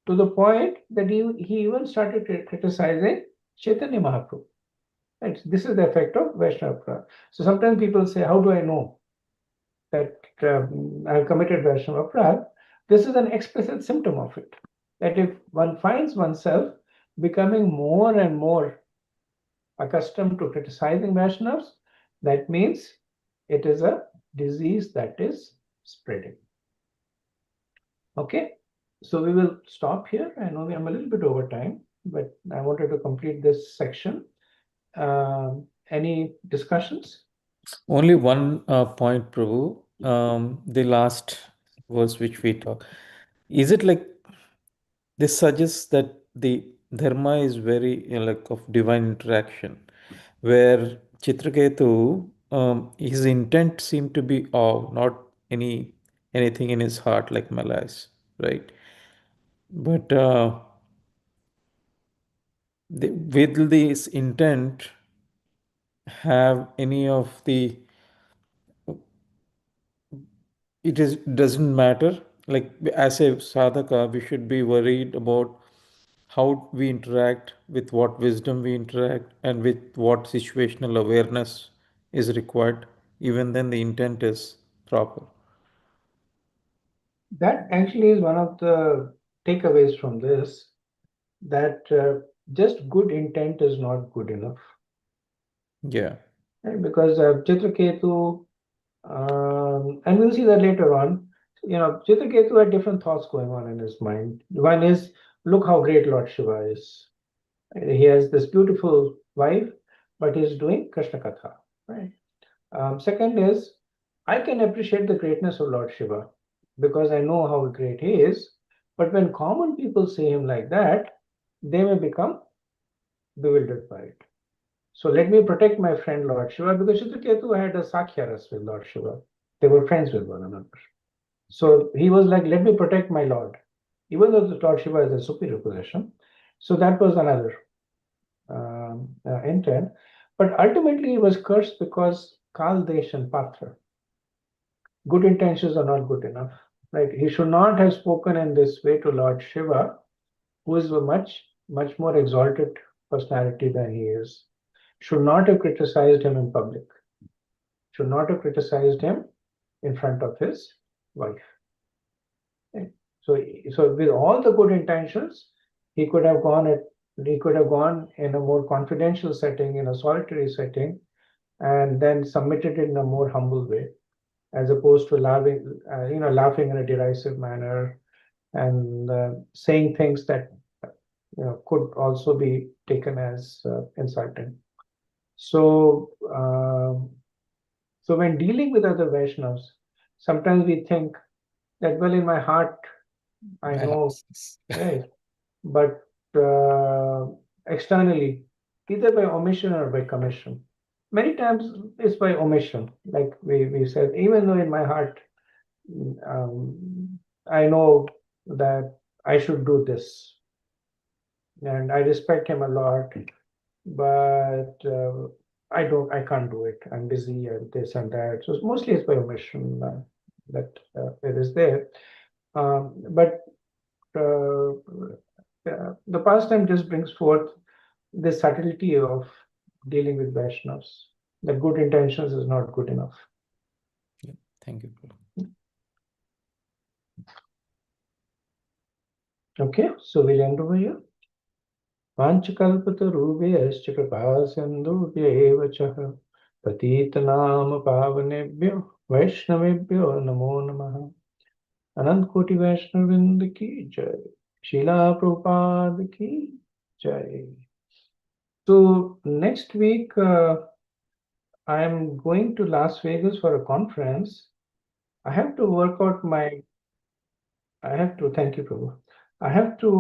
to the point that he even started criticizing Chaitanya Mahaprabhu. And this is the effect of Vaishnava Pral. So sometimes people say, how do I know that I've committed Vaishnava Pral? This is an explicit symptom of it. That if one finds oneself becoming more and more accustomed to criticizing Vaishnavas, that means it is a disease that is spreading. Okay, so we will stop here. I know I'm a little bit over time, but I wanted to complete this section. Any discussions? Only one point, Prabhu. The last verse which we talk. Is it like this suggests that the dharma is very like of divine interaction, where Chitraketu, his intent seemed to be awe, not anything in his heart like malice, right? But will this intent have any of the doesn't matter, like as a sadhaka we should be worried about how we interact, with what wisdom we interact, and with what situational awareness is required. Even then the intent is proper. That actually is one of the takeaways from this, that just good intent is not good enough. Yeah. Right? Because Chitraketu, and we'll see that later on, Chitraketu had different thoughts going on in his mind. One is, look how great Lord Shiva is. He has this beautiful wife, but he's doing Krishna Katha, right? Second is, I can appreciate the greatness of Lord Shiva because I know how great he is. But when common people see him like that, they may become bewildered by it. So let me protect my friend Lord Shiva, because Chitraketu had a Sakhyaras with Lord Shiva. They were friends with one another. So he was like, let me protect my Lord, even though the Lord Shiva is a superior position. So that was another intent. But ultimately he was cursed because Kal Desh and Patra. Good intentions are not good enough. Right? He should not have spoken in this way to Lord Shiva, who is a much more exalted personality than he is. Should not have criticized him in public. Should not have criticized him in front of his wife. Okay? So with all the good intentions, he could have gone in a more confidential setting, in a solitary setting, and then submitted it in a more humble way, as opposed to laughing in a derisive manner and saying things that could also be taken as insulting. So, so when dealing with other Vaishnavas, sometimes we think that, well, in my heart, I know, right? But externally, either by omission or by commission. Many times it's by omission, like we said, even though in my heart I know that I should do this, and I respect him a lot, but I can't do it. I'm busy and this and that. So mostly it's by omission that it is there. But the pastime just brings forth the subtlety of dealing with Vaishnavas. The good intentions is not good enough. Yeah. Thank you, Prabhu. Okay, so we'll end over here. वाञ्छकल्पतरुभ्यश्च कृपासिन्धुभ्य एव च पतितनाम पावनेभ्यो वैष्णवेभ्यो नमो नमः। अनंत कोटि वैष्णववृंद की जय। शिला प्रभुपाद की जय। So next week I am going to Las Vegas for a conference. I have to work out my. I have to thank you, Prabhu. I have to